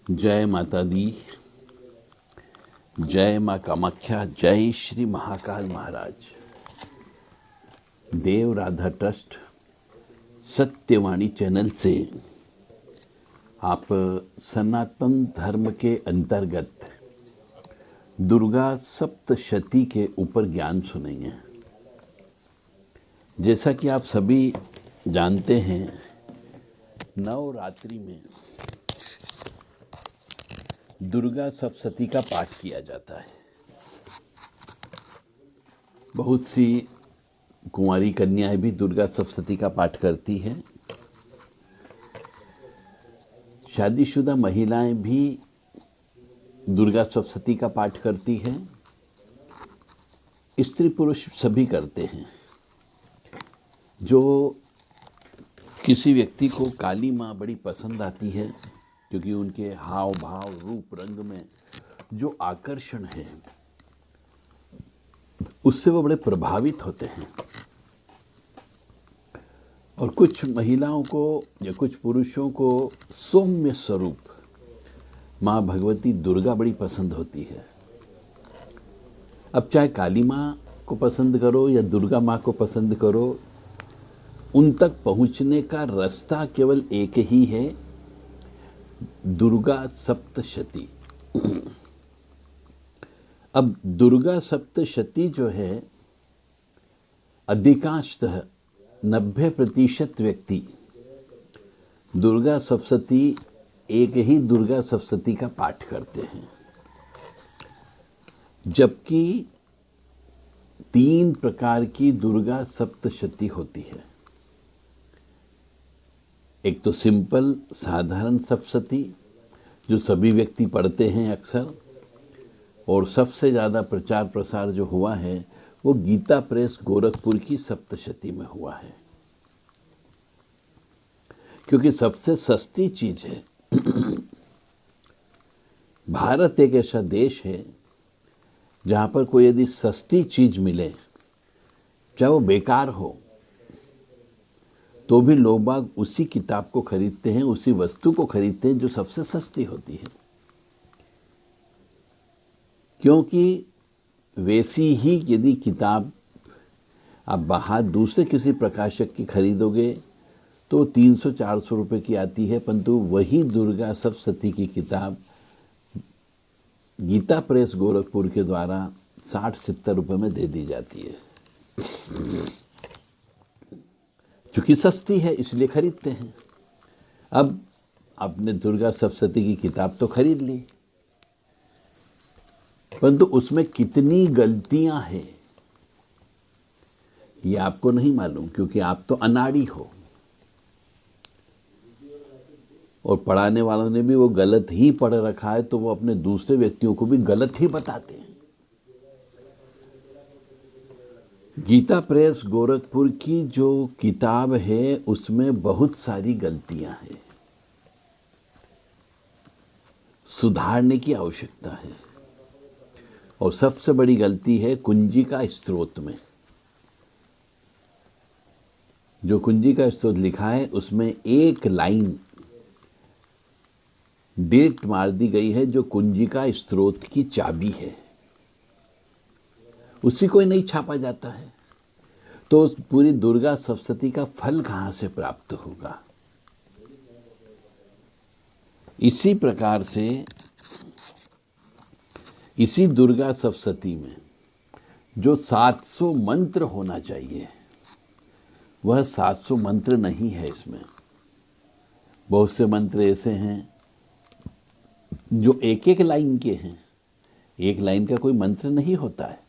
जय माता दी, जय माँ कामाख्या, जय श्री महाकाल महाराज। देव राधा ट्रस्ट सत्यवाणी चैनल से आप सनातन धर्म के अंतर्गत दुर्गा सप्तशती के ऊपर ज्ञान सुनेंगे। जैसा कि आप सभी जानते हैं, नवरात्रि में दुर्गा सप्तशती का पाठ किया जाता है। बहुत सी कुंवारी कन्याएं भी दुर्गा सप्तशती का पाठ करती हैं। शादीशुदा महिलाएं भी दुर्गा सप्तशती का पाठ करती हैं। स्त्री पुरुष सभी करते हैं। जो किसी व्यक्ति को काली माँ बड़ी पसंद आती है, क्योंकि उनके हाव भाव रूप रंग में जो आकर्षण है, उससे वो बड़े प्रभावित होते हैं। और कुछ महिलाओं को या कुछ पुरुषों को सौम्य स्वरूप माँ भगवती दुर्गा बड़ी पसंद होती है। अब चाहे काली माँ को पसंद करो या दुर्गा माँ को पसंद करो, उन तक पहुँचने का रास्ता केवल एक ही है, दुर्गा सप्तशती। अब दुर्गा सप्तशती जो है, अधिकांशतः 90% व्यक्ति दुर्गा सप्तशती, एक ही दुर्गा सप्तशती का पाठ करते हैं। जबकि 3 प्रकार की दुर्गा सप्तशती होती है। एक तो सिंपल साधारण सप्तशती जो सभी व्यक्ति पढ़ते हैं अक्सर, और सबसे ज़्यादा प्रचार प्रसार जो हुआ है वो गीता प्रेस गोरखपुर की सप्तशती में हुआ है, क्योंकि सबसे सस्ती चीज है। भारत एक ऐसा देश है जहाँ पर कोई यदि सस्ती चीज मिले, चाहे वो बेकार हो, तो भी लोग बाग उसी किताब को खरीदते हैं, उसी वस्तु को खरीदते हैं जो सबसे सस्ती होती है। क्योंकि वैसी ही यदि किताब आप बाहर दूसरे किसी प्रकाशक की खरीदोगे तो 300-400 रुपए की आती है, परंतु वही दुर्गा सप्तशती की किताब गीता प्रेस गोरखपुर के द्वारा 60-70 रुपए में दे दी जाती है। चूंकि सस्ती है इसलिए खरीदते हैं। अब आपने दुर्गा सप्तशती की किताब तो खरीद ली, परंतु उसमें कितनी गलतियां हैं ये आपको नहीं मालूम, क्योंकि आप तो अनाड़ी हो और पढ़ाने वालों ने भी वो गलत ही पढ़ रखा है, तो वो अपने दूसरे व्यक्तियों को भी गलत ही बताते हैं। गीता प्रेस गोरखपुर की जो किताब है उसमें बहुत सारी गलतियां हैं, सुधारने की आवश्यकता है। और सबसे बड़ी गलती है कुंजिका स्त्रोत में। जो कुंजिका स्त्रोत लिखा है उसमें एक लाइन डेट मार दी गई है जो कुंजिका स्त्रोत की चाबी है, उसी को ही नहीं छापा जाता है, तो उस पूरी दुर्गा सप्तशती का फल कहां से प्राप्त होगा। इसी प्रकार से इसी दुर्गा सप्तशती में जो 700 मंत्र होना चाहिए, वह 700 मंत्र नहीं है। इसमें बहुत से मंत्र ऐसे हैं जो एक एक लाइन के हैं। एक लाइन का कोई मंत्र नहीं होता है,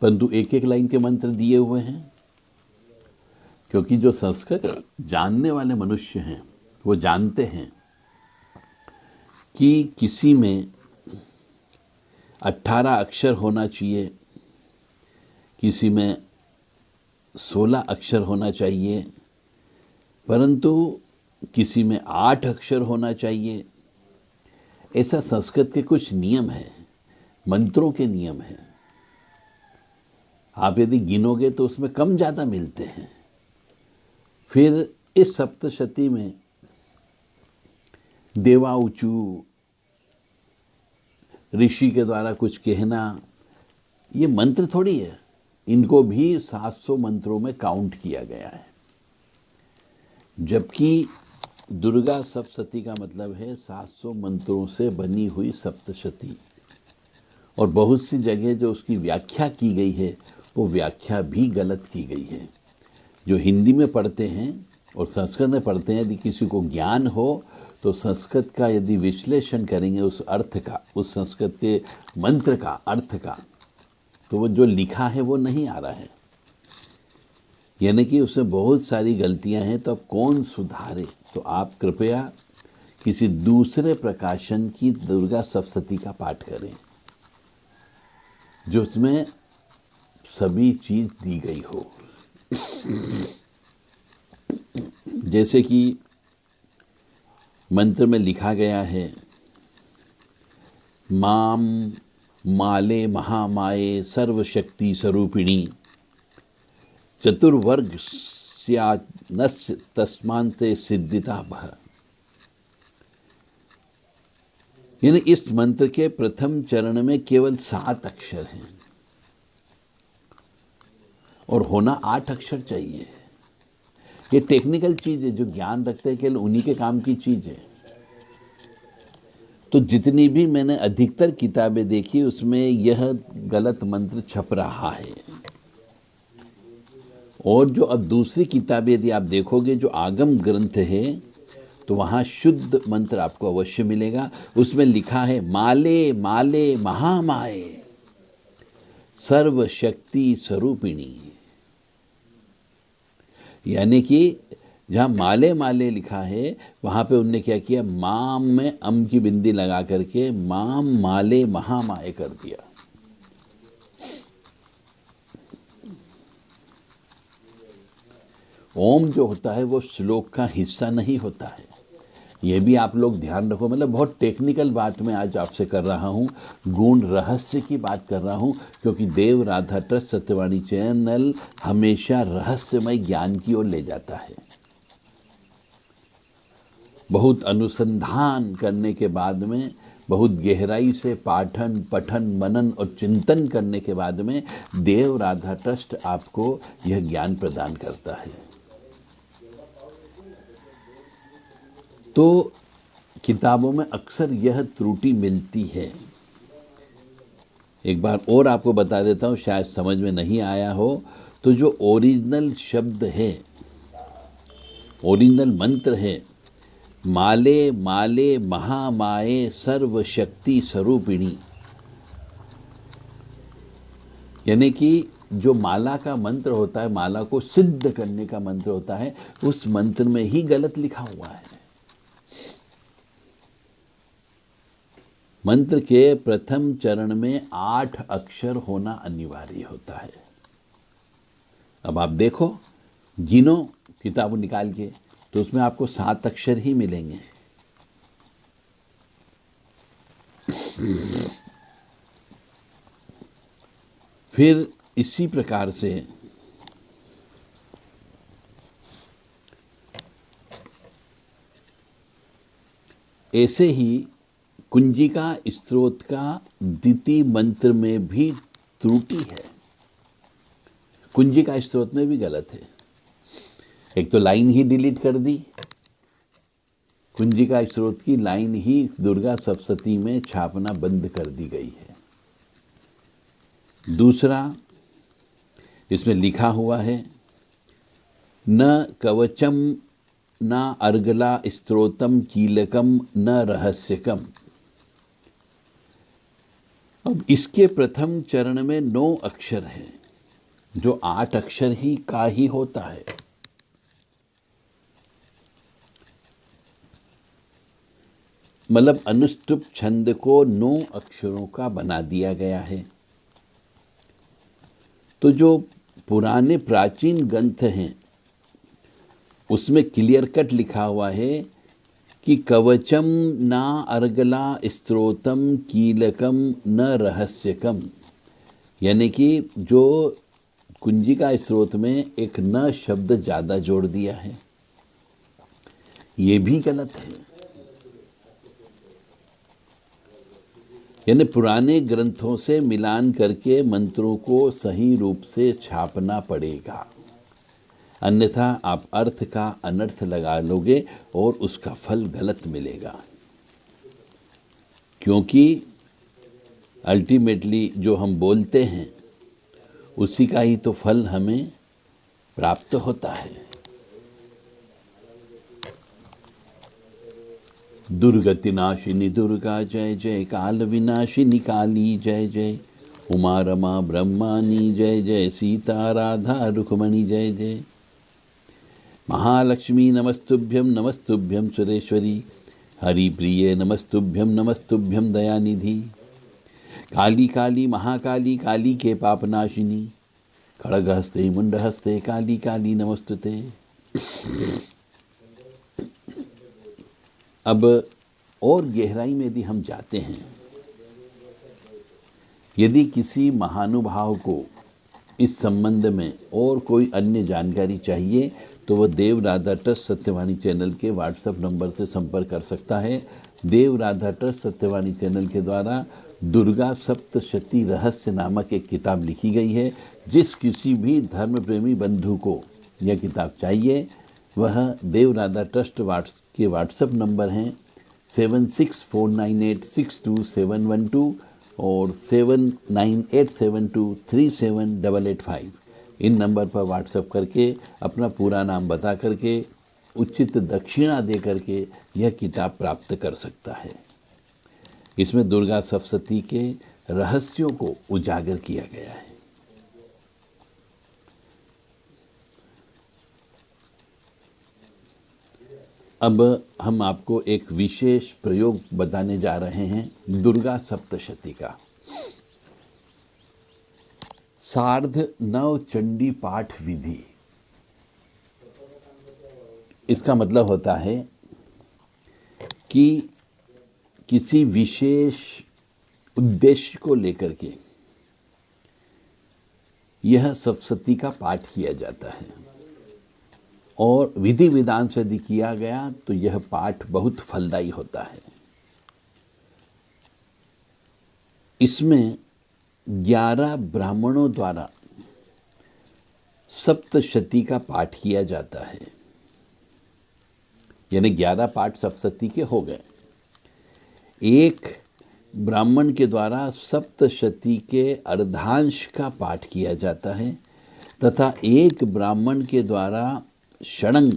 परंतु एक एक लाइन के मंत्र दिए हुए हैं। क्योंकि जो संस्कृत जानने वाले मनुष्य हैं वो जानते हैं कि किसी में 18 अक्षर होना चाहिए, किसी में 16 अक्षर होना चाहिए, परंतु किसी में 8 अक्षर होना चाहिए। ऐसा संस्कृत के कुछ नियम है, मंत्रों के नियम हैं। आप यदि गिनोगे तो उसमें कम ज़्यादा मिलते हैं। फिर इस सप्तशती में देवाऊचू, ऋषि के द्वारा कुछ कहना, ये मंत्र थोड़ी है। इनको भी 700 मंत्रों में काउंट किया गया है। जबकि दुर्गा सप्तशती का मतलब है 700 मंत्रों से बनी हुई सप्तशती। और बहुत सी जगह जो उसकी व्याख्या की गई है वो व्याख्या भी गलत की गई है। जो हिंदी में पढ़ते हैं और संस्कृत में पढ़ते हैं, यदि किसी को ज्ञान हो तो संस्कृत का यदि विश्लेषण करेंगे उस अर्थ का, उस संस्कृत के मंत्र का अर्थ का, तो वो जो लिखा है वो नहीं आ रहा है, यानी कि उसमें बहुत सारी गलतियां हैं। तो अब कौन सुधारे? तो आप कृपया किसी दूसरे प्रकाशन की दुर्गा सप्तशती का पाठ करें जो उसमें सभी चीज दी गई हो। जैसे कि मंत्र में लिखा गया है, माम माले महामाये सर्वशक्ति स्वरूपिणी चतुर्वर्ग स्यानस्य तस्मान्ते सिद्धिता भः। यानी इस मंत्र के प्रथम चरण में केवल 7 अक्षर हैं और होना 8 अक्षर चाहिए। ये टेक्निकल चीज है, जो ज्ञान रखते हैं केवल उन्हीं के काम की चीज है। तो जितनी भी मैंने अधिकतर किताबें देखी उसमें यह गलत मंत्र छप रहा है। और जो अब दूसरी किताबें यदि आप देखोगे, जो आगम ग्रंथ है, तो वहां शुद्ध मंत्र आपको अवश्य मिलेगा। उसमें लिखा है माले माले महामाये सर्वशक्ति स्वरूपिणी। यानी कि जहां माले माले लिखा है वहां पे उनने क्या किया, माम में अम की बिंदी लगा करके माम माले महामाये कर दिया। ओम जो होता है वो श्लोक का हिस्सा नहीं होता है। ये भी आप लोग ध्यान रखो। मतलब बहुत टेक्निकल बात मैं आज आपसे कर रहा हूँ, गूढ़ रहस्य की बात कर रहा हूँ, क्योंकि देव राधा ट्रस्ट सत्यवाणी चैनल हमेशा रहस्यमय ज्ञान की ओर ले जाता है। बहुत अनुसंधान करने के बाद में, बहुत गहराई से पाठन पठन मनन और चिंतन करने के बाद में देव राधा ट्रस्ट आपको यह ज्ञान प्रदान करता है। तो किताबों में अक्सर यह त्रुटि मिलती है। एक बार और आपको बता देता हूँ, शायद समझ में नहीं आया हो। तो जो ओरिजिनल शब्द है, ओरिजिनल मंत्र है, माले माले महामाये सर्वशक्ति स्वरूपिणी, यानी कि जो माला का मंत्र होता है, माला को सिद्ध करने का मंत्र होता है, उस मंत्र में ही गलत लिखा हुआ है। मंत्र के प्रथम चरण में 8 अक्षर होना अनिवार्य होता है। अब आप देखो, गिनो किताब निकाल के, तो उसमें आपको 7 अक्षर ही मिलेंगे। फिर इसी प्रकार से ऐसे ही कुंजिका स्तोत्र का द्वितीय मंत्र में भी त्रुटि है। कुंजिका स्तोत्र में भी गलत है। एक तो लाइन ही डिलीट कर दी, कुंजिका स्तोत्र की लाइन ही दुर्गा सप्तशती में छापना बंद कर दी गई है। दूसरा, इसमें लिखा हुआ है न कवचम न अर्गला स्त्रोतम कीलकम न रहस्यकम। अब इसके प्रथम चरण में 9 अक्षर हैं, जो 8 अक्षर ही का ही होता है। मतलब अनुष्टुप छंद को 9 अक्षरों का बना दिया गया है। तो जो पुराने प्राचीन ग्रंथ हैं उसमें क्लियर कट लिखा हुआ है कि कवचम ना अर्गला स्त्रोतम कीलकम न रहस्यकम, यानी कि जो कुंजिका स्त्रोत में एक न शब्द ज्यादा जोड़ दिया है, ये भी गलत है। यानी पुराने ग्रंथों से मिलान करके मंत्रों को सही रूप से छापना पड़ेगा, अन्यथा आप अर्थ का अनर्थ लगा लोगे और उसका फल गलत मिलेगा। क्योंकि अल्टीमेटली जो हम बोलते हैं उसी का ही तो फल हमें प्राप्त होता है। दुर्गति नाशिनी दुर्गा जय जय, काल विनाशिनी काली जय जय, उमा रमा ब्रह्मानी जय जय, सीता राधा रुक्मणी जय जय, महालक्ष्मी नमस्तुभ्यं नमस्तुभ्यं सुरेश्वरी, हरिप्रिये नमस्तुभ्यं नमस्तुभ्यं दयानिधि, काली काली महाकाली काली के पापनाशिनी, खड़गहस्ते मुंडहस्ते काली काली नमस्तुते। अब और गहराई में यदि हम जाते हैं, यदि किसी महानुभाव को इस संबंध में और कोई अन्य जानकारी चाहिए तो वह देव राधा ट्रस्ट सत्यवाणी चैनल के व्हाट्सएप नंबर से संपर्क कर सकता है। देव राधा ट्रस्ट सत्यवाणी चैनल के द्वारा दुर्गा सप्तशती रहस्य नामक एक किताब लिखी गई है। जिस किसी भी धर्म प्रेमी बंधु को यह किताब चाहिए वह देव राधा ट्रस्ट के व्हाट्सएप नंबर हैं 7649862712 और 7987237885। इन नंबर पर व्हाट्सएप करके अपना पूरा नाम बता करके उचित दक्षिणा दे करके यह किताब प्राप्त कर सकता है। इसमें दुर्गा सप्तशती के रहस्यों को उजागर किया गया है। अब हम आपको एक विशेष प्रयोग बताने जा रहे हैं दुर्गा सप्तशती का। सार्ध नव चंडी पाठ विधि। इसका मतलब होता है कि किसी विशेष उद्देश्य को लेकर के यह सप्तशती का पाठ किया जाता है और विधि विधान से यदि किया गया तो यह पाठ बहुत फलदायी होता है। इसमें 11 ब्राह्मणों द्वारा सप्तशती का पाठ किया जाता है, यानी 11 पाठ सप्तशती के हो गए। एक ब्राह्मण के द्वारा सप्तशती के अर्धांश का पाठ किया जाता है तथा एक ब्राह्मण के द्वारा षडंग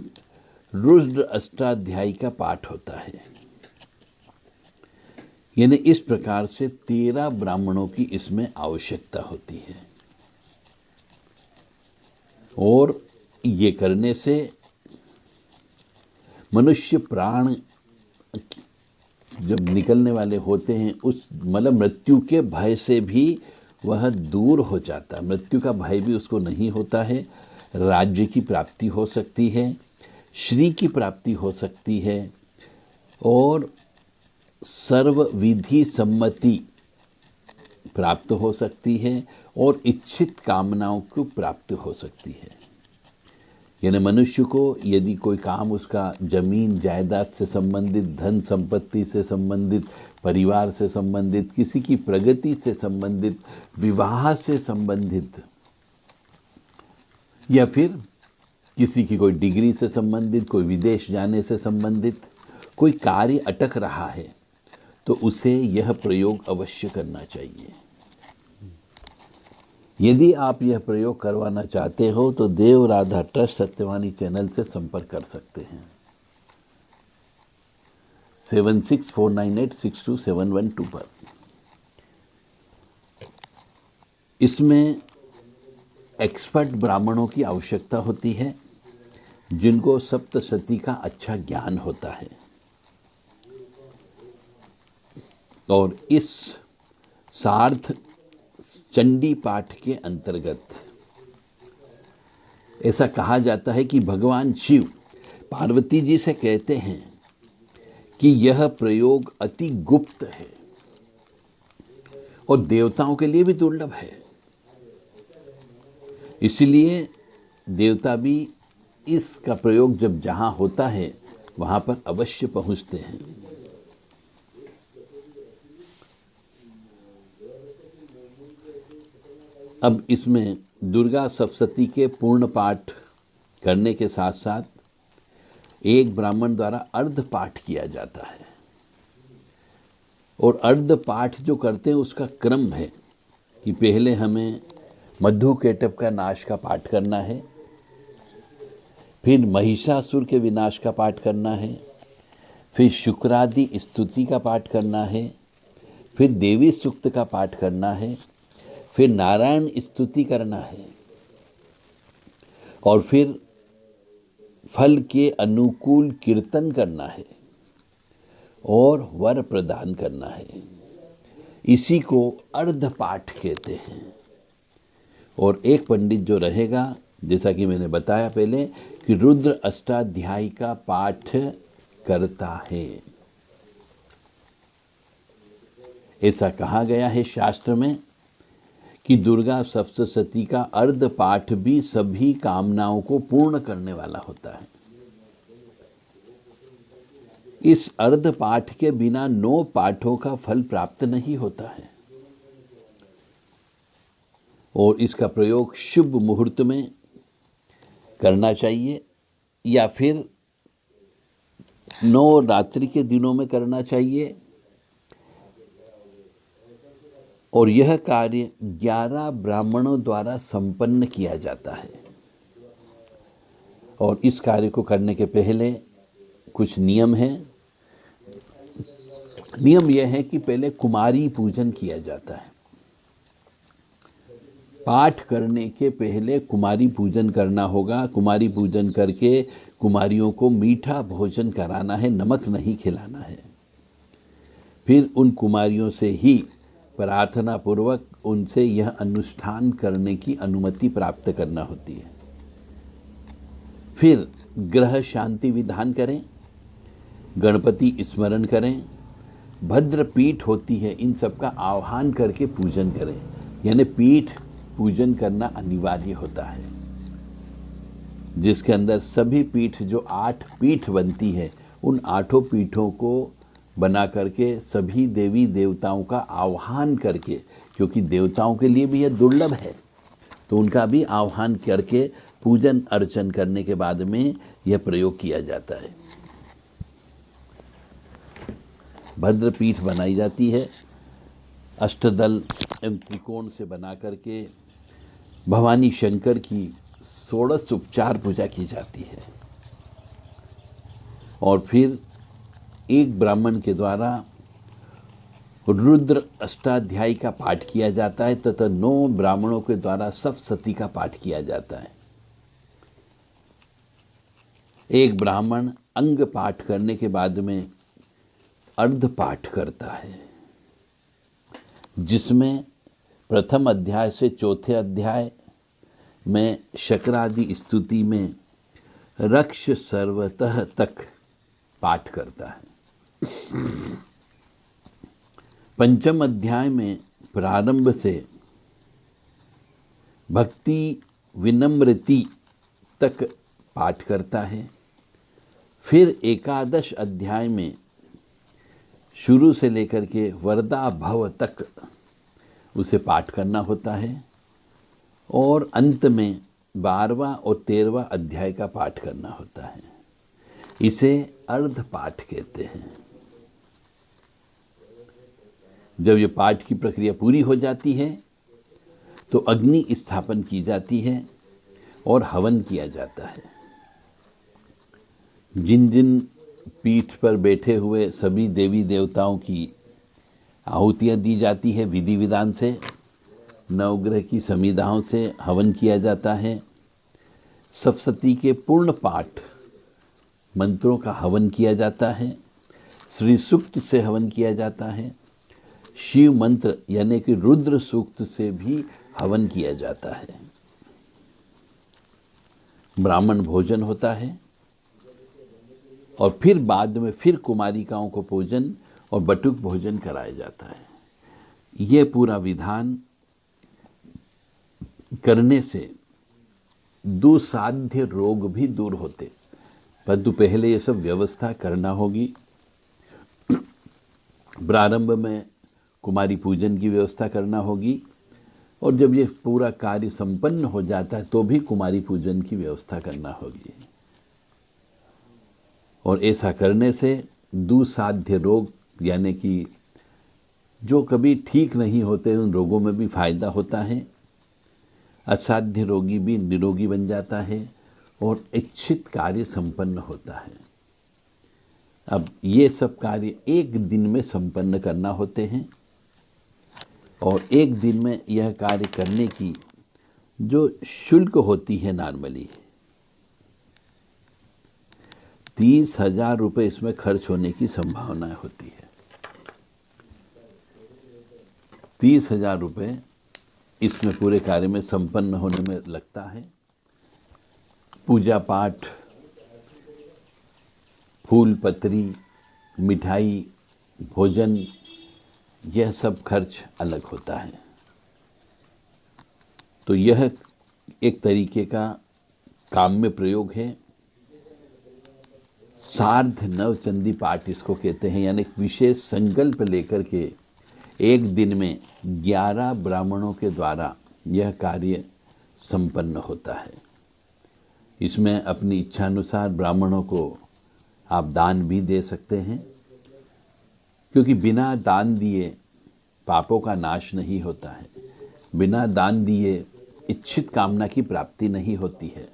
रुद्र अष्टाध्यायी का पाठ होता है। यानी इस प्रकार से 13 ब्राह्मणों की इसमें आवश्यकता होती है और ये करने से मनुष्य प्राण जब निकलने वाले होते हैं उस मतलब मृत्यु के भय से भी वह दूर हो जाता है। मृत्यु का भय भी उसको नहीं होता है। राज्य की प्राप्ति हो सकती है, श्री की प्राप्ति हो सकती है और सर्व विधि सम्मति प्राप्त हो सकती है और इच्छित कामनाओं को प्राप्त हो सकती है। यानी मनुष्य को यदि कोई काम उसका जमीन जायदाद से संबंधित, धन संपत्ति से संबंधित, परिवार से संबंधित, किसी की प्रगति से संबंधित, विवाह से संबंधित या फिर किसी की कोई डिग्री से संबंधित, कोई विदेश जाने से संबंधित कोई कार्य अटक रहा है तो उसे यह प्रयोग अवश्य करना चाहिए। यदि आप यह प्रयोग करवाना चाहते हो तो देव राधा ट्रस्ट सत्यवाणी चैनल से संपर्क कर सकते हैं 7649862712 पर। इसमें एक्सपर्ट ब्राह्मणों की आवश्यकता होती है जिनको सप्तशती का अच्छा ज्ञान होता है और इस सार्ध चंडी पाठ के अंतर्गत ऐसा कहा जाता है कि भगवान शिव पार्वती जी से कहते हैं कि यह प्रयोग अति गुप्त है और देवताओं के लिए भी दुर्लभ है, इसलिए देवता भी इसका प्रयोग जब जहां होता है वहां पर अवश्य पहुंचते हैं। अब इसमें दुर्गा सप्तशती के पूर्ण पाठ करने के साथ साथ एक ब्राह्मण द्वारा अर्ध पाठ किया जाता है। और अर्ध पाठ जो करते हैं उसका क्रम है कि पहले हमें मधुकेटभ का नाश का पाठ करना है, फिर महिषासुर के विनाश का पाठ करना है, फिर शुक्रादि स्तुति का पाठ करना है, फिर देवी सूक्त का पाठ करना है, फिर नारायण स्तुति करना है, और फिर फल के अनुकूल कीर्तन करना है और वर प्रदान करना है। इसी को अर्ध पाठ कहते हैं। और एक पंडित जो रहेगा, जैसा कि मैंने बताया पहले, कि रुद्र अष्टाध्यायी का पाठ करता है। ऐसा कहा गया है शास्त्र में कि दुर्गा सप्तशती का अर्ध पाठ भी सभी कामनाओं को पूर्ण करने वाला होता है। इस अर्ध पाठ के बिना 9 पाठों का फल प्राप्त नहीं होता है। और इसका प्रयोग शुभ मुहूर्त में करना चाहिए या फिर 9 रात्रि के दिनों में करना चाहिए। और यह कार्य 11 ब्राह्मणों द्वारा संपन्न किया जाता है। और इस कार्य को करने के पहले कुछ नियम हैं। नियम यह है कि पहले कुमारी पूजन किया जाता है। पाठ करने के पहले कुमारी पूजन करना होगा। कुमारी पूजन करके कुमारियों को मीठा भोजन कराना है, नमक नहीं खिलाना है। फिर उन कुमारियों से ही प्रार्थना पूर्वक उनसे यह अनुष्ठान करने की अनुमति प्राप्त करना होती है। फिर ग्रह शांति विधान करें, गणपति स्मरण करें, भद्र पीठ होती है, इन सब का आह्वान करके पूजन करें। यानी पीठ पूजन करना अनिवार्य होता है, जिसके अंदर सभी पीठ, जो 8 पीठ बनती है, उन 8 पीठों को बना करके सभी देवी देवताओं का आह्वान करके, क्योंकि देवताओं के लिए भी यह दुर्लभ है, तो उनका भी आह्वान करके पूजन अर्चन करने के बाद में यह प्रयोग किया जाता है। भद्र पीठ बनाई जाती है, अष्टदल एवं त्रिकोण से बना करके भवानी शंकर की 16 उपचार पूजा की जाती है। और फिर एक ब्राह्मण के द्वारा रुद्र अष्टाध्यायी का पाठ किया जाता है तथा 9 ब्राह्मणों के द्वारा सप्तशती का पाठ किया जाता है। एक ब्राह्मण अंग पाठ करने के बाद में अर्ध पाठ करता है, जिसमें प्रथम अध्याय से चौथे अध्याय में शक्रादि स्तुति में रक्ष सर्वतः तक पाठ करता है। पंचम अध्याय में प्रारंभ से भक्ति विनम्रति तक पाठ करता है। फिर एकादश अध्याय में शुरू से लेकर के वरदा भव तक उसे पाठ करना होता है। और अंत में 12वां और 13वां अध्याय का पाठ करना होता है। इसे अर्ध पाठ कहते हैं। जब ये पाठ की प्रक्रिया पूरी हो जाती है तो अग्नि स्थापन की जाती है और हवन किया जाता है। जिन जिन पीठ पर बैठे हुए सभी देवी देवताओं की आहुतियाँ दी जाती है, विधि विधान से नवग्रह की समिधाओं से हवन किया जाता है। सप्तशती के पूर्ण पाठ मंत्रों का हवन किया जाता है। श्री सूक्त से हवन किया जाता है। शिव मंत्र यानी कि रुद्र सूक्त से भी हवन किया जाता है। ब्राह्मण भोजन होता है और फिर बाद में फिर कुमारिकाओं को भोजन और बटुक भोजन कराया जाता है। ये पूरा विधान करने से दुसाध्य रोग भी दूर होते, परंतु पहले ये सब व्यवस्था करना होगी। प्रारंभ में कुमारी पूजन की व्यवस्था करना होगी, और जब ये पूरा कार्य संपन्न हो जाता है तो भी कुमारी पूजन की व्यवस्था करना होगी। और ऐसा करने से दुसाध्य रोग, यानी कि जो कभी ठीक नहीं होते उन रोगों में भी फायदा होता है, असाध्य रोगी भी निरोगी बन जाता है और इच्छित कार्य संपन्न होता है। अब ये सब कार्य एक दिन में संपन्न करना होते हैं और एक दिन में यह कार्य करने की जो शुल्क होती है नॉर्मली 30,000 रुपये इसमें खर्च होने की संभावना होती है। 30,000 रुपये इसमें पूरे कार्य में संपन्न होने में लगता है। पूजा पाठ, फूल पत्री, मिठाई, भोजन, यह सब खर्च अलग होता है। तो यह एक तरीके का काम्य प्रयोग है। सार्ध नवचंदी पाठ इसको कहते हैं, यानी विशेष संकल्प लेकर के एक दिन में 11 ब्राह्मणों के द्वारा यह कार्य संपन्न होता है। इसमें अपनी इच्छानुसार ब्राह्मणों को आप दान भी दे सकते हैं, क्योंकि बिना दान दिए पापों का नाश नहीं होता है, बिना दान दिए इच्छित कामना की प्राप्ति नहीं होती है।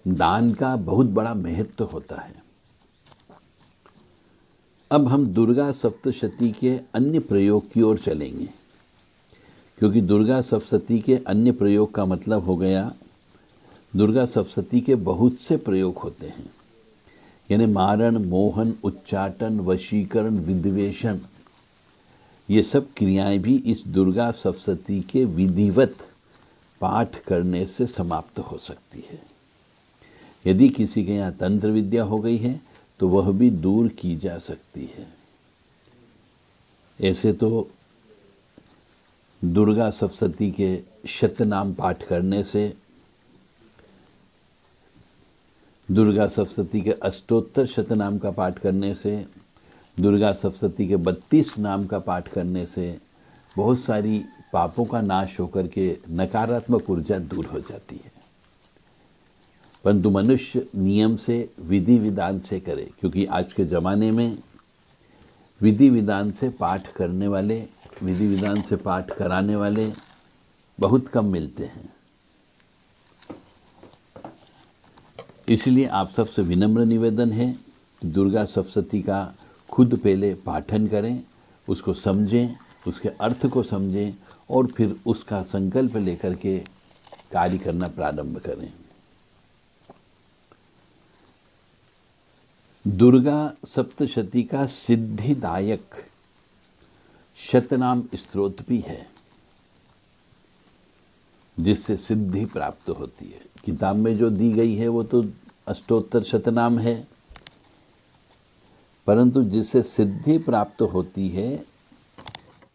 दान का बहुत बड़ा महत्व होता है। अब हम दुर्गा सप्तशती के अन्य प्रयोग की ओर चलेंगे, क्योंकि दुर्गा सप्तशती के अन्य प्रयोग का मतलब हो गया दुर्गा सप्तशती के बहुत से प्रयोग होते हैं, यानी मारण, मोहन, उच्चाटन, वशीकरण, विद्वेषण, ये सब क्रियाएं भी इस दुर्गा सप्तशती के विधिवत पाठ करने से समाप्त हो सकती है। यदि किसी के यहाँ तंत्र विद्या हो गई है तो वह भी दूर की जा सकती है। ऐसे तो दुर्गा सप्तशती के शतनाम पाठ करने से, दुर्गा सप्तशती के अष्टोत्तर शतनाम का पाठ करने से, दुर्गा सप्तशती के 32 नाम का पाठ करने से बहुत सारी पापों का नाश होकर के नकारात्मक ऊर्जा दूर हो जाती है। परंतु मनुष्य नियम से, विधि विधान से करे, क्योंकि आज के ज़माने में विधि विधान से पाठ करने वाले, विधि विधान से पाठ कराने वाले बहुत कम मिलते हैं। इसलिए आप सबसे विनम्र निवेदन है कि दुर्गा सप्तशती का खुद पहले पाठन करें, उसको समझें, उसके अर्थ को समझें और फिर उसका संकल्प लेकर के कार्य करना प्रारंभ करें। दुर्गा सप्तशती का सिद्धिदायक शतनाम स्तोत्र भी है, जिससे सिद्धि प्राप्त होती है। किताब में जो दी गई है वो तो अष्टोत्तर शतनाम है, परंतु जिससे सिद्धि प्राप्त होती है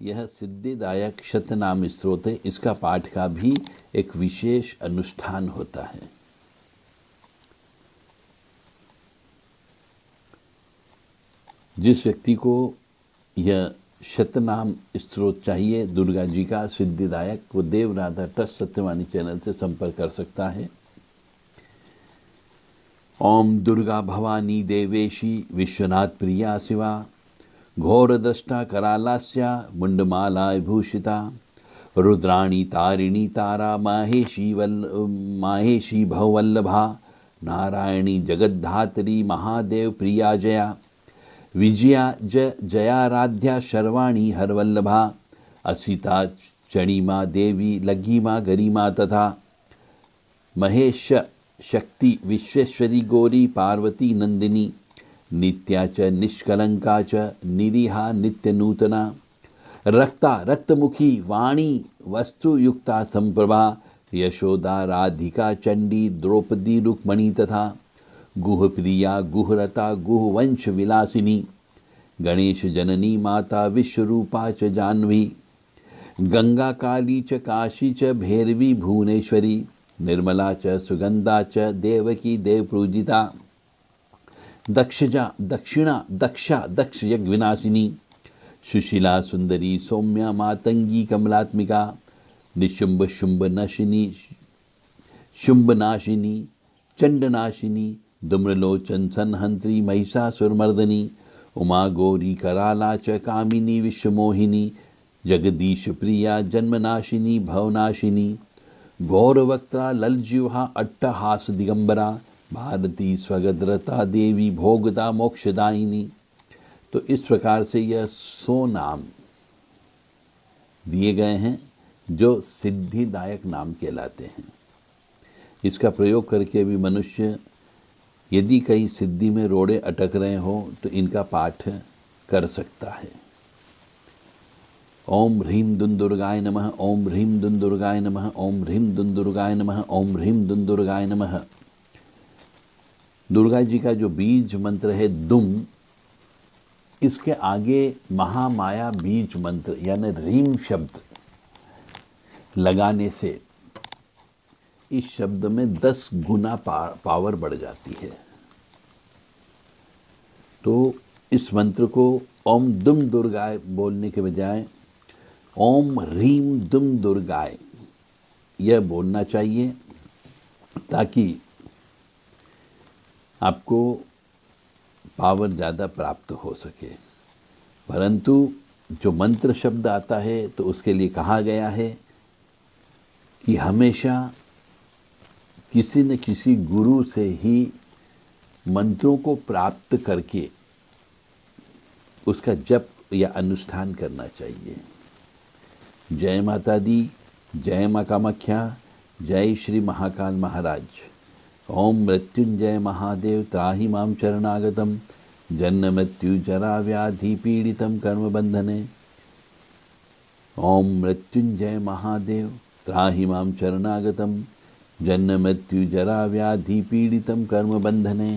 यह सिद्धिदायक शतनाम स्तोत्र है। इसका पाठ का भी एक विशेष अनुष्ठान होता है। जिस व्यक्ति को यह शतनाम स्तोत्र चाहिए दुर्गा जी का सिद्धिदायक, वो देव राधा ट्रस्ट सत्यवाणी चैनल से संपर्क कर सकता है। ओम दुर्गा भवानी देवेशी विश्वनाथ प्रिया शिवा घोर दृष्टा करालास्या मुंडमाला भूषिता रुद्राणी तारिणी तारा माहेशी भववल्लभा नारायणी जगद्धात्री महादेव प्रिया जया विजया जयाराध्या शर्वाणी हरवल्लभा असिता चणिमा देवी लघिमा गरिमा तथा महेश शक्ति विश्वेश्वरी गौरी पार्वती नंदिनी नित्या च निष्कलंका च निरीहा नित्य नूतना रक्ता रक्तमुखी वाणी वस्तुयुक्ता संप्रभा यशोदा राधिका चंडी द्रौपदी रुक्मणी तथा गुहप्रिया गुहरता गुहवंश विलासिनी गणेश जननी माता विश्वरूपा च जाह्नवी गंगा काली च काशी च भैरवी भुवनेश्वरी निर्मला च सुगंधा च देवकी देवपूजिता दक्ष यज्ञविनाशिनी सुशीला सुंदरी सौम्या मातंगी कमलात्मिका निशुंभ शुंभ नशिनी शुंभनाशिनी चंडनाशिनी धूम्रलोचन संहंत्री महिषासुरमर्दनी उमा गौरी कराला च कामिनी विश्वमोहिनी जगदीश प्रिया जन्मनाशिनी भवनाशिनी गौरवक्त्रा ललजिह्वा अट्टहास दिगंबरा भारती स्वगद्रता देवी भोगदा मोक्षदायिनी। तो इस प्रकार से यह 100 नाम दिए गए हैं जो सिद्धिदायक नाम कहलाते हैं। इसका प्रयोग करके भी मनुष्य यदि कहीं सिद्धि में रोड़े अटक रहे हो तो इनका पाठ कर सकता है। ओम ह्रीं दुंदुर्गाय नमः, ओम ह्रीं दुंदुर्गाय नमः, ओम ह्रीं दुंदुर्गाय नमः, ओम ह्रीं दुंदुर्गाय नमः। दुर्गा जी का जो बीज मंत्र है दुम, इसके आगे महामाया बीज मंत्र यानी रीम शब्द लगाने से इस शब्द में 10 गुना पावर बढ़ जाती है। तो इस मंत्र को ओम दुम दुर्गाय बोलने के बजाय ओम ह्रीं दुम दुर्गाय यह बोलना चाहिए, ताकि आपको पावर ज़्यादा प्राप्त हो सके। परंतु जो मंत्र शब्द आता है तो उसके लिए कहा गया है कि हमेशा किसी न किसी गुरु से ही मंत्रों को प्राप्त करके उसका जप या अनुष्ठान करना चाहिए। जय माता दी, जय माँ कामाख्या, जय श्री महाकाल महाराज। ओम मृत्युंजय महादेव त्राहि मां शरणागतम जन्म मृत्यु जरा व्याधि पीड़ितम कर्म बंधने। ओम मृत्युंजय महादेव त्राहि मां शरणागतम जन्म मृत्यु जरा व्याधि पीड़ितम कर्म बंधने।